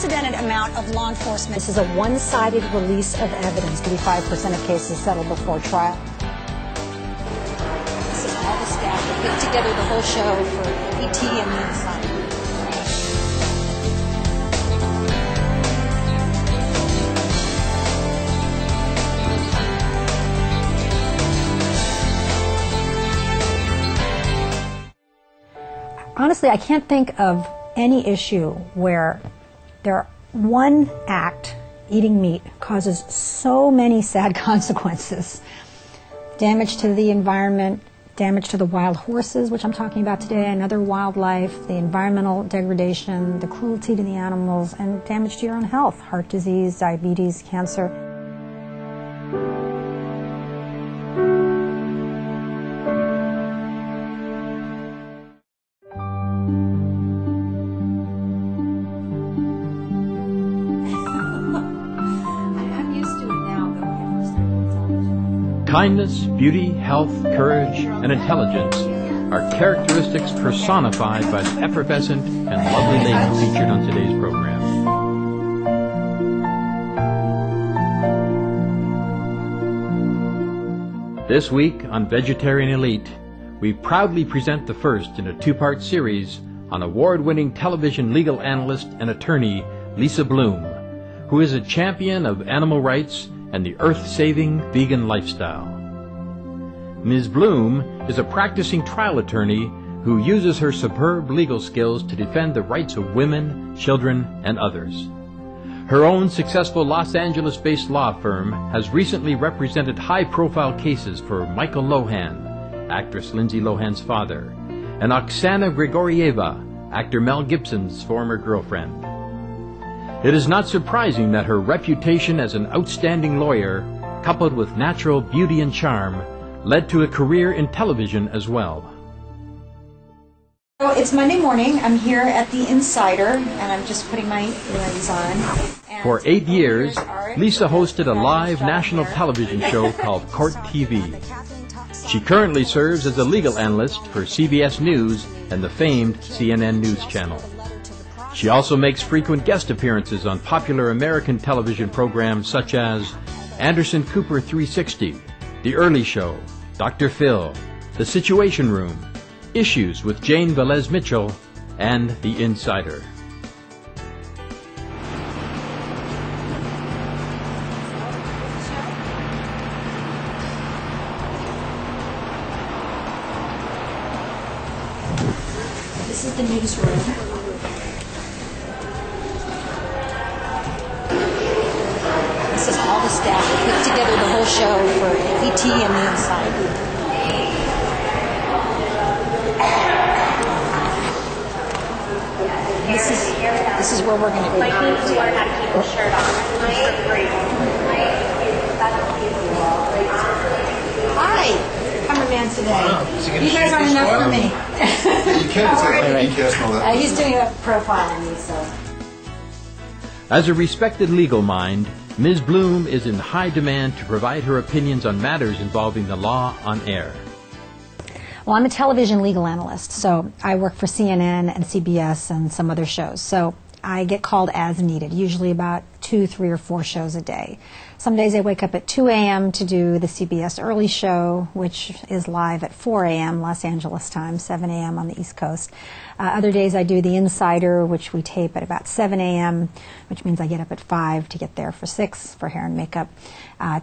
unprecedented amount of law enforcement. This is a one-sided release of evidence. 35% of cases settle before trial. This is all the staff that put together the whole show for ET and the Inside. Honestly, I can't think of any issue where one act, eating meat, causes so many sad consequences. Damage to the environment, damage to the wild horses, which I'm talking about today, and other wildlife, the environmental degradation, the cruelty to the animals, and damage to your own health, heart disease, diabetes, cancer. Kindness, beauty, health, courage, and intelligence are characteristics personified by the effervescent and lovely lady featured on today's program. This week on Vegetarian Elite, we proudly present the first in a two-part series on award-winning television legal analyst and attorney Lisa Bloom, who is a champion of animal rights and the earth-saving vegan lifestyle. Ms. Bloom is a practicing trial attorney who uses her superb legal skills to defend the rights of women, children, and others. Her own successful Los Angeles-based law firm has recently represented high-profile cases for Michael Lohan, actress Lindsay Lohan's father, and Oksana Grigorieva, actor Mel Gibson's former girlfriend. It is not surprising that her reputation as an outstanding lawyer, coupled with natural beauty and charm, led to a career in television as well. So it's Monday morning. I'm here at the Insider, and I'm just putting my lens on. And for 8 years, Lisa hosted a live national television show called Court TV. She currently serves as a legal analyst for CBS News and the famed CNN News Channel. She also makes frequent guest appearances on popular American television programs such as Anderson Cooper 360, The Early Show, Dr. Phil, The Situation Room, Issues with Jane Velez Mitchell, and The Insider. This is the newsroom. This is all the staff that put together the whole show for ET and the Inside. This is where we're going to be. Like you learn how to keep the shirt on. Hi, cameraman today. You guys aren't enough for me. You can't say cast and all that. He's doing a profile on me, so. As a respected legal mind, Ms. Bloom is in high demand to provide her opinions on matters involving the law on air. Well, I'm a television legal analyst, so I work for CNN and CBS and some other shows. So I get called as needed, usually about 2, 3, or 4 shows a day. Some days I wake up at 2 a.m. to do the CBS Early Show, which is live at 4 a.m. Los Angeles time, 7 a.m. on the East Coast. Other days I do the Insider, which we tape at about 7 a.m., which means I get up at 5 to get there for 6 for hair and makeup.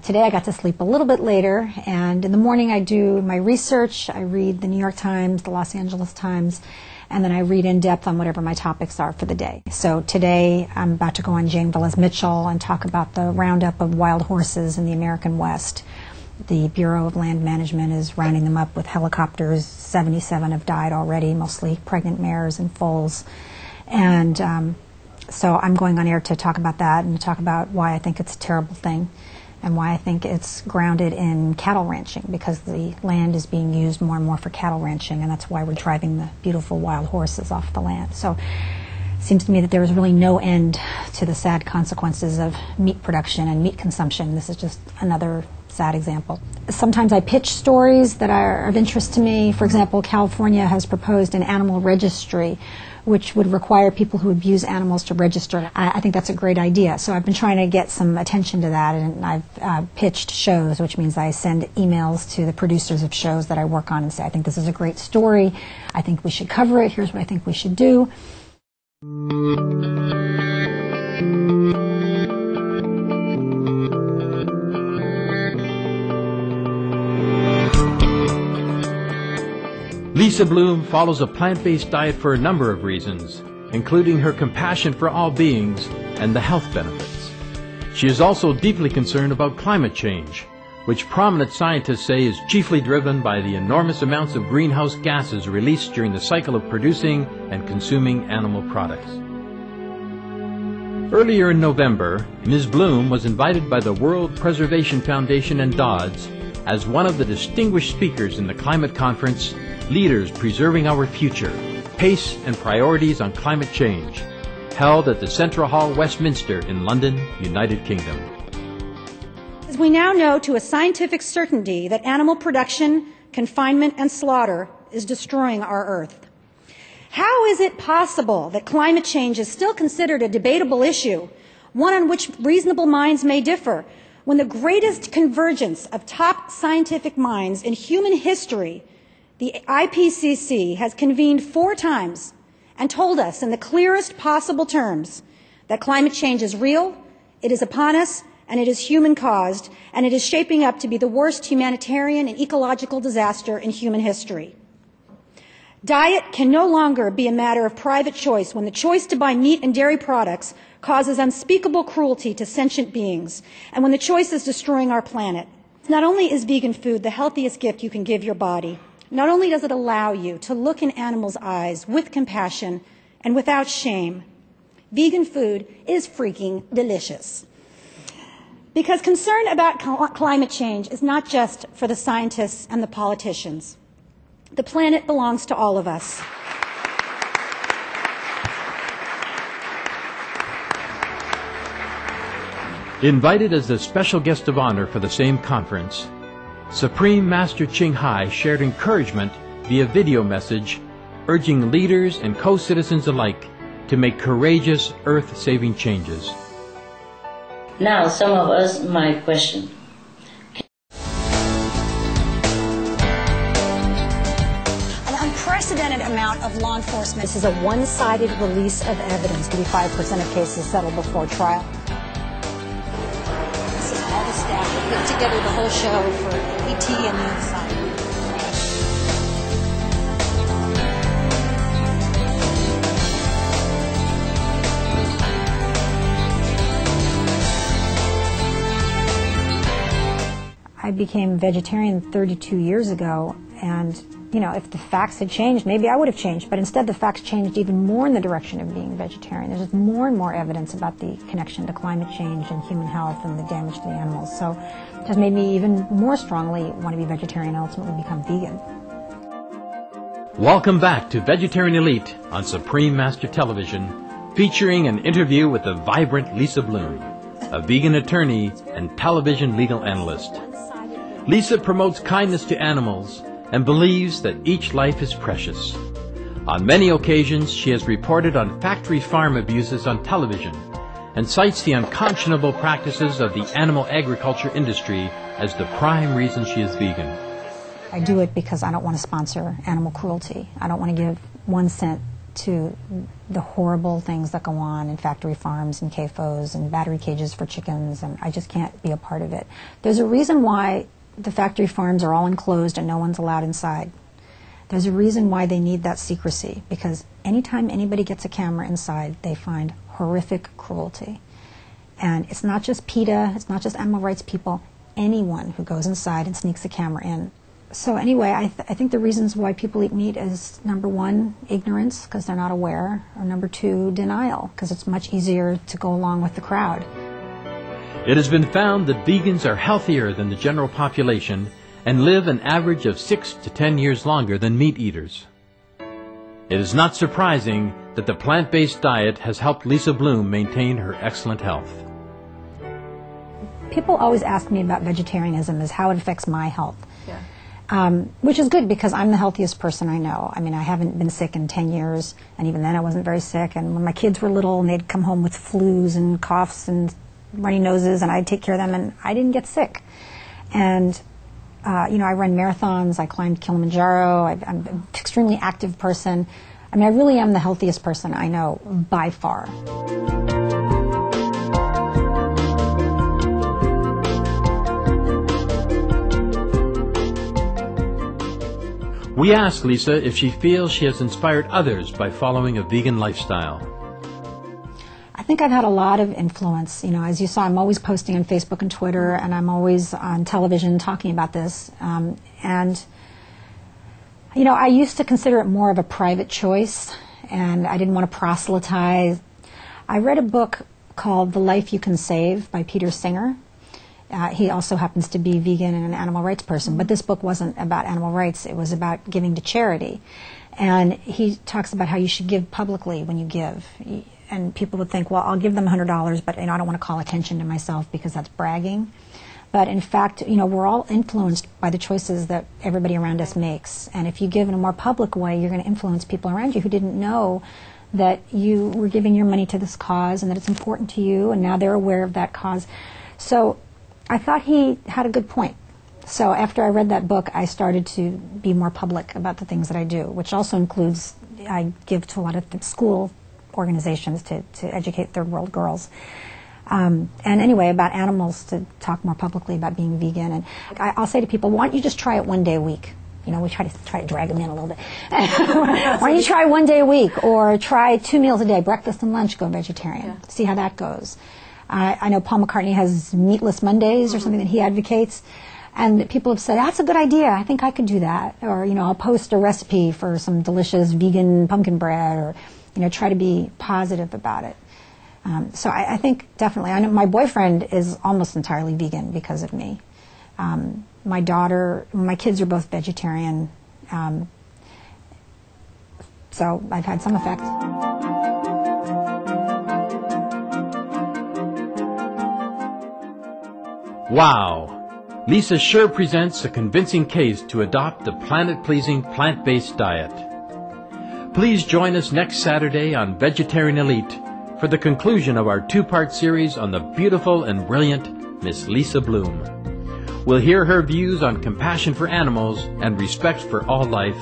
Today I got to sleep a little bit later, and in the morning I do my research. I read the New York Times, the Los Angeles Times, and then I read in depth on whatever my topics are for the day. So today I'm about to go on Jane Velez Mitchell and talk about the roundup of wild horses in the American West. The Bureau of Land Management is rounding them up with helicopters. 77 have died already, mostly pregnant mares and foals. And so I'm going on air to talk about that and to talk about why I think it's a terrible thing and why I think it's grounded in cattle ranching, because the land is being used more and more for cattle ranching, and that's why we're driving the beautiful wild horses off the land. So seems to me that there is really no end to the sad consequences of meat production and meat consumption. This is just another sad example. Sometimes I pitch stories that are of interest to me. For example, California has proposed an animal registry, which would require people who abuse animals to register. I think that's a great idea. So I've been trying to get some attention to that, and I've pitched shows, which means I send emails to the producers of shows that I work on and say, I think this is a great story. I think we should cover it. Here's what I think we should do. Lisa Bloom follows a plant-based diet for a number of reasons, including her compassion for all beings and the health benefits. She is also deeply concerned about climate change, which prominent scientists say is chiefly driven by the enormous amounts of greenhouse gases released during the cycle of producing and consuming animal products. Earlier in November, Ms. Bloom was invited by the World Preservation Foundation and Dodds as one of the distinguished speakers in the climate conference, Leaders Preserving Our Future, Pace and Priorities on Climate Change, held at the Central Hall, Westminster in London, United Kingdom. As we now know to a scientific certainty that animal production, confinement, and slaughter is destroying our Earth. How is it possible that climate change is still considered a debatable issue, one on which reasonable minds may differ, when the greatest convergence of top scientific minds in human history, the IPCC, has convened 4 times and told us in the clearest possible terms that climate change is real, it is upon us, and it is human-caused, and it is shaping up to be the worst humanitarian and ecological disaster in human history. Diet can no longer be a matter of private choice when the choice to buy meat and dairy products causes unspeakable cruelty to sentient beings, and when the choice is destroying our planet. Not only is vegan food the healthiest gift you can give your body, not only does it allow you to look in animals' eyes with compassion and without shame, vegan food is freaking delicious. Because concern about climate change is not just for the scientists and the politicians. The planet belongs to all of us. Invited as the special guest of honor for the same conference, Supreme Master Ching Hai shared encouragement via video message, urging leaders and co-citizens alike to make courageous, earth-saving changes. Now, some of us might question. An unprecedented amount of law enforcement. This is a one-sided release of evidence. 35% of cases settle before trial. This is all the staff that put together the whole show for ET and the inside. I became vegetarian 32 years ago, and you know, if the facts had changed, maybe I would have changed, but instead the facts changed even more in the direction of being vegetarian. There's just more and more evidence about the connection to climate change and human health and the damage to the animals. So it has made me even more strongly want to be vegetarian and ultimately become vegan. Welcome back to Vegetarian Elite on Supreme Master Television, featuring an interview with the vibrant Lisa Bloom, a vegan attorney and television legal analyst. Lisa promotes kindness to animals and believes that each life is precious. On many occasions, she has reported on factory farm abuses on television and cites the unconscionable practices of the animal agriculture industry as the prime reason she is vegan. I do it because I don't want to sponsor animal cruelty. I don't want to give 1 cent to the horrible things that go on in factory farms and CAFOs and battery cages for chickens, and I just can't be a part of it. There's a reason why the factory farms are all enclosed and no one's allowed inside. There's a reason why they need that secrecy, because anytime anybody gets a camera inside, they find horrific cruelty. And it's not just PETA, it's not just animal rights people, anyone who goes inside and sneaks a camera in. So anyway, I think the reasons why people eat meat is, number 1, ignorance, because they're not aware, or number 2, denial, because it's much easier to go along with the crowd. It has been found that vegans are healthier than the general population and live an average of 6 to 10 years longer than meat eaters. It is not surprising that the plant-based diet has helped Lisa Bloom maintain her excellent health. People always ask me about vegetarianism, as how it affects my health. Which is good because I'm the healthiest person I know. I mean, I haven't been sick in 10 years, and even then I wasn't very sick. And when my kids were little and they'd come home with flus and coughs and runny noses, and I'd take care of them, and I didn't get sick. And, you know, I run marathons, I climbed Kilimanjaro, I'm an extremely active person. I mean, I really am the healthiest person I know, by far. We asked Lisa if she feels she has inspired others by following a vegan lifestyle. I think I've had a lot of influence. You know, as you saw, I'm always posting on Facebook and Twitter, and I'm always on television talking about this. And, you know, I used to consider it more of a private choice, and I didn't want to proselytize. I read a book called The Life You Can Save by Peter Singer. He also happens to be vegan and an animal rights person, but this book wasn't about animal rights. It was about giving to charity. And he talks about how you should give publicly when you give. And people would think, well, I'll give them $100, but, you know, I don't want to call attention to myself because that's bragging. But in fact, you know, we're all influenced by the choices that everybody around us makes. And if you give in a more public way, you're going to influence people around you who didn't know that you were giving your money to this cause and that it's important to you, and now they're aware of that cause. So I thought he had a good point. So after I read that book, I started to be more public about the things that I do, which also includes, I give to a lot of school organizations to educate third world girls. And anyway, about animals, to talk more publicly about being vegan. And I'll say to people, why don't you just try it one day a week? You know, we try to drag them in a little bit. Why don't you try one day a week, or try 2 meals a day, breakfast and lunch, go vegetarian. See how that goes. I know Paul McCartney has meatless Mondays or something that he advocates, and people have said, that's a good idea, I think I could do that. Or, you know, I'll post a recipe for some delicious vegan pumpkin bread, or, you know, try to be positive about it. So I think definitely, I know my boyfriend is almost entirely vegan because of me. My daughter, my kids are both vegetarian, so I've had some effect. Wow! Lisa sure presents a convincing case to adopt the planet-pleasing, plant-based diet. Please join us next Saturday on Vegetarian Elite for the conclusion of our 2-part series on the beautiful and brilliant Miss Lisa Bloom. We'll hear her views on compassion for animals and respect for all life,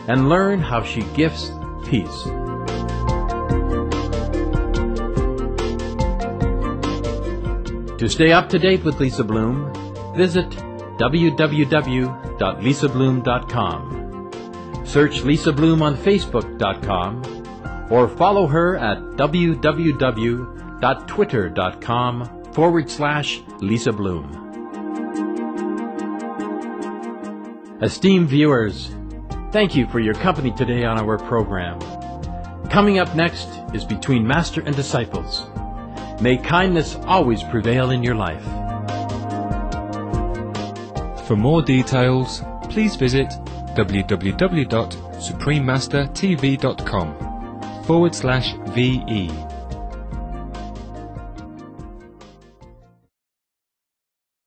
and learn how she gifts peace. To stay up to date with Lisa Bloom, visit www.lisabloom.com. Search Lisa Bloom on Facebook.com, or follow her at www.twitter.com/Lisa Bloom. Esteemed viewers, thank you for your company today on our program. Coming up next is Between Master and Disciples. May kindness always prevail in your life. For more details, please visit www.suprememastertv.com/VE.